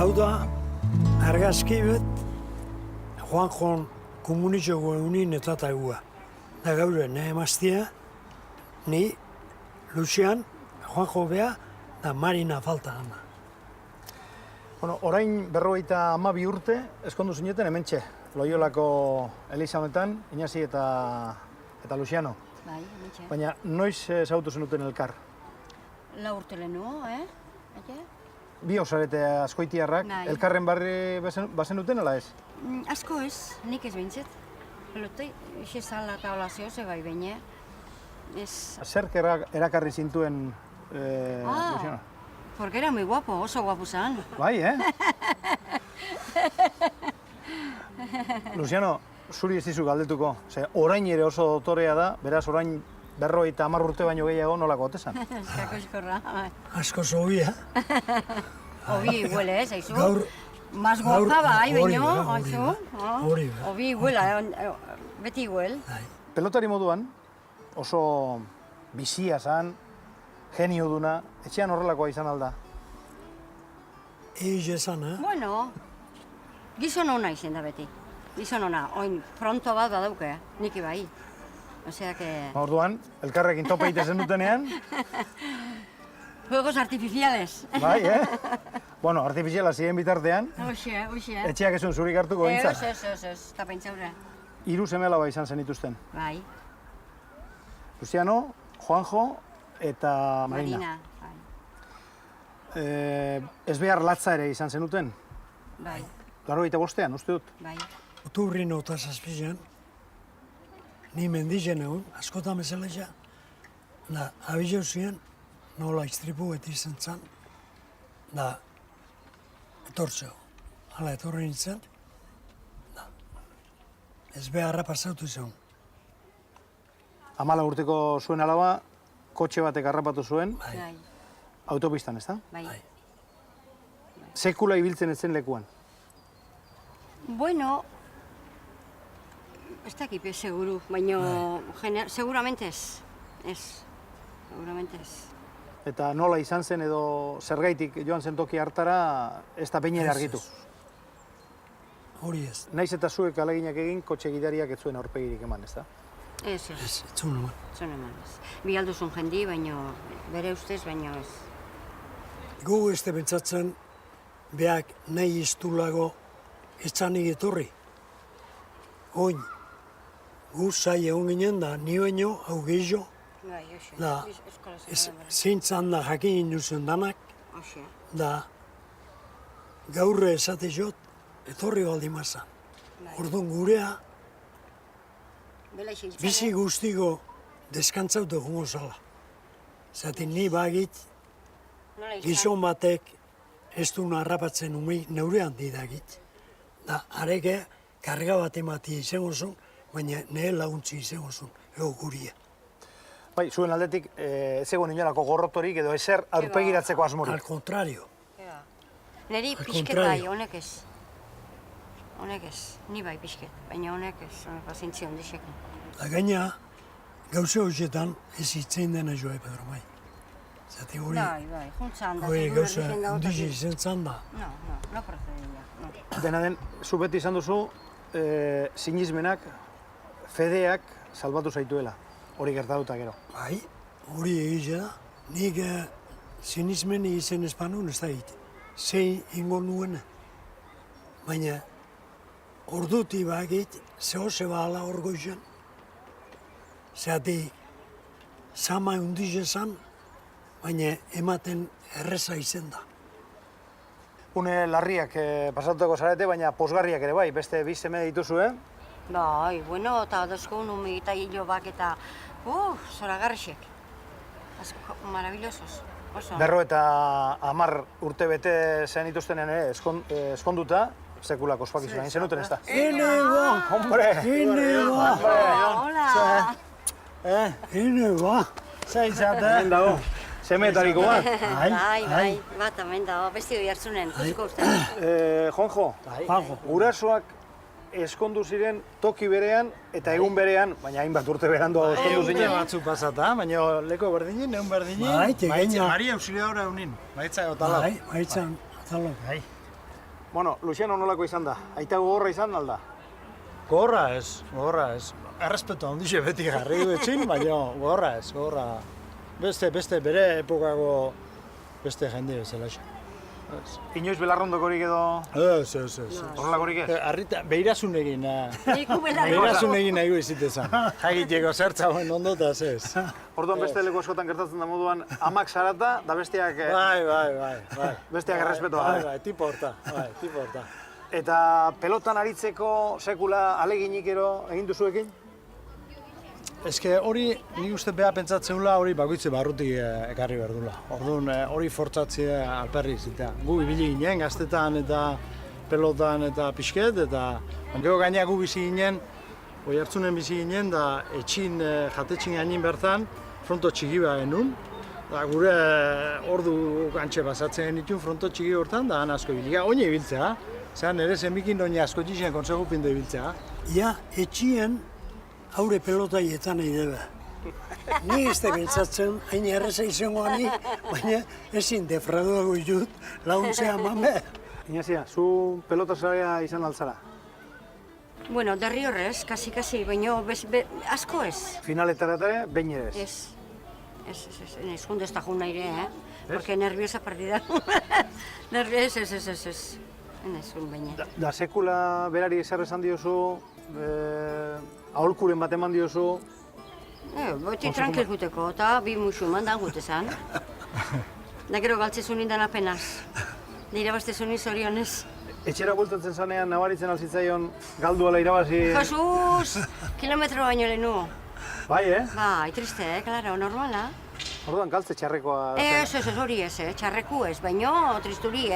Hau da, argazki bet, Juanjon komunitxoko egunin eta tagua. Da gaur, nahi emaztia, ni, Lucian, Juanjo bea, da Marina falta ama. Bueno, orain 52 urte eskondu zineten hementxe, Loiolako Eliza honetan, Iñasi eta Luciano. Bai, hementxe. Baina noiz ezagutu zenuten elkar? 4 urte lehenago, Bi osarete askoitiarrak, Bai. elkarren barri bazen duten, ala ez? Asko ez, nik ez behintzet. Pelotei, ise zala eta hola zehose bai baina. Ez... Zerk erakarri zintuen Luciano? Porque era muy guapo, oso guapo zan. Bai, Luciano, zuri ez dizu galdetuko. Ze, orain ere oso dotorea da, beraz orain 50 urte baino gehiago nolako otezan. Eskako eskorra. Asko zobia. Obi huele, zaizu? Gaur... Mas gorza bai, baino, hori da. Obi huela, beti huel. Pelotari moduan, oso bizia zan, genio duna, etxean horrelakoa izan alda. Eiz esan, Bueno, gizon ona izen da beti. Gizon ona, oin pronto bat badauke, niki bai. Osea que... Orduan, elkarrekin tope egiten dutenean, Juegos artificiales. bai, Bueno, artifiziala ziren bitartean, Oxe. etxeak ezun zurik hartuko bintzat. Ez, eta pentsaura. 3 seme-alaba izan zenituzten. Bai. Luciano, Juanjo eta Marina. Bai. Ez behar latza ere izan zenuten? Bai. 85ean, uste dut. Bai. Oturri nota zazpizean, ni mendizen egun, askotan bezala ja, da, abizeu ziren, nola iztripu beti izan zan, da, etortzeo. Hala, etorri nintzen, da, ez beharra pasautu zen. 14 urteko zuen alaba, kotxe batek harrapatu zuen, Bai. autopistan, ez da? Bai. Sekula ibiltzen ez zen lekuan. Bueno, ez dakit seguru, baina seguramente ez. Ez, seguramente ez. Eta nola izan zen edo zergaitik joan zen toki hartara, ez da behin ere argitu. Hori ez. Naiz eta zuek aleginak egin, kotxe gidariak ez zuen aurpegirik eman, ez da? Ez. Ez zuen eman. Zon eman ez. Bi alduzun jendi, baina bere ustez, baina ez. Gu ez da pentsatzen, beak nahi iztulago etxanik etorri. Oin, gu zai egon ginen da, nioeño, hau gehiago, Bai, oxe. da, zintzan da jakin induzen danak, Oxe. da, gaurre esate jot, etorri baldi mazan. Orduan gurea, bizi guztiko deskantzautu jungo zala. Zaten ni bagit, gizon batek ez du harrapatzen umei neurean didagit. Da, areke, karga bat emati izango zuen, baina nire laguntzi izango zuen, ego guria. Bai, zuen aldetik, ez egon inolako gorrotorik edo ezer aurpegiratzeko asmorik. Al contrario. Neri pixket bai, honek ez. Honek ez, ni bai pixket, baina honek ez, honek pazientzia ondixekin. Da gaina, gauze horietan ez hitzein dena joa, Pedro Mai. Zati hori, Bai, juntzan da. hori gauze ondizi izen zan da. No procederia, no. Dena den, zu beti izan duzu, sinismenak, fedeak salbatu zaituela. Hori gertatuta gero. Bai, hori egize da. Nik sinismen izen espanun ez da egite. Zein ingo nuen. Baina, orduti bagit, zehose bahala hor goizan. Zehati, sama undize zan, baina ematen erreza izen da. Une larriak pasatutako zarete, baina posgarriak ere bai, beste bi seme dituzu, Bai, bueno, eta dozko umi eta hilo bak eta... zoragarrixek. Maravillosos. Oso. 50 urte bete zen dituztenean ere, eskonduta, sekulako ospakizuna egin zenuten, ez da? Ene ba! Hombre! Ene ba! Hola! Ene ba! Zaintzat, dago. Semeetariko bat. Bai, bat hemen dago, besti hori hartzunen, ikusko uste. Juanjo, gurasoak eskondu ziren toki berean eta egun berean, baina hainbat urte berandu eskondu zinen. Batzu pasata, baina leko berdinin, egun berdinin. Bai, tegeina. Maria auxiliadora unin, maitza otala. Bai, maitzan, atalo. Bai. Bueno, Luciano nolako izan da? Aita gogorra izan alda? Gogorra ez. Errespetu handixe beti jarri du etxin, baina gogorra ez, gogorra. Beste bere epokako beste jende bezala. Inoiz belarrondokorik edo Ez. horrelakorik ez? Beirasun egin, Niku belarra. beirasun egin nahi izitezan. Jagiteko zertzagoen ondotaz ez. Orduan beste leku askotan gertatzen da moduan, amak sarata, da besteak Bai. besteak errespetua gabe. Bai, tipo horta. Eta pelotan aritzeko sekula aleginik ero egin duzuekin? Eske hori, nik uste beha pentsatzeula hori bakoitze barrutik ekarri behar dula. Orduan hori fortzatzea alperri zitea. Gu ibili ginen gaztetan eta pelotan eta pixket, eta gero gaina gu bizi ginen, oi hartzunen bizi ginen, da etxin, jatetxin gainin bertan, fronto txiki bat genuen. Da gure ordu gantxe basatzen genituen fronto txiki hortan, da han asko ibiliga. Oine ibiltzea, zean nire zenbikin oine asko txixen konsegu pindu ibiltzea. Ja, etxien haure pelota ietan nahi debe. Ni ez da beltzatzen, hain erreza izango ni, baina ezin defraudago ditut launtzea mame. Inazia, zu pelota zarea izan altzara? Bueno, derri horrez, kasi, baina asko ez. Finaletara ere, behin ere ez. Ez, junto ez da jun nahi ere, Porque nerviosa partida. Ez. Ez un baina. Da sekula berari ezer esan diozu, aholkuren bat eman diozu, Boti tranquil guteko, eta bi musuman da gute zan. Da gero galtzezun indan apenas. Nire baztezun zorionez. etxera bueltatzen zanean nabaritzen alzitzaion galdu ala irabazi... Jesus! Kilometro baino lehenu. Bai, Bai, triste, klaro, normala. Orduan galtze txarrekoa... Ez, hori ez, txarreku ez, baino tristuri,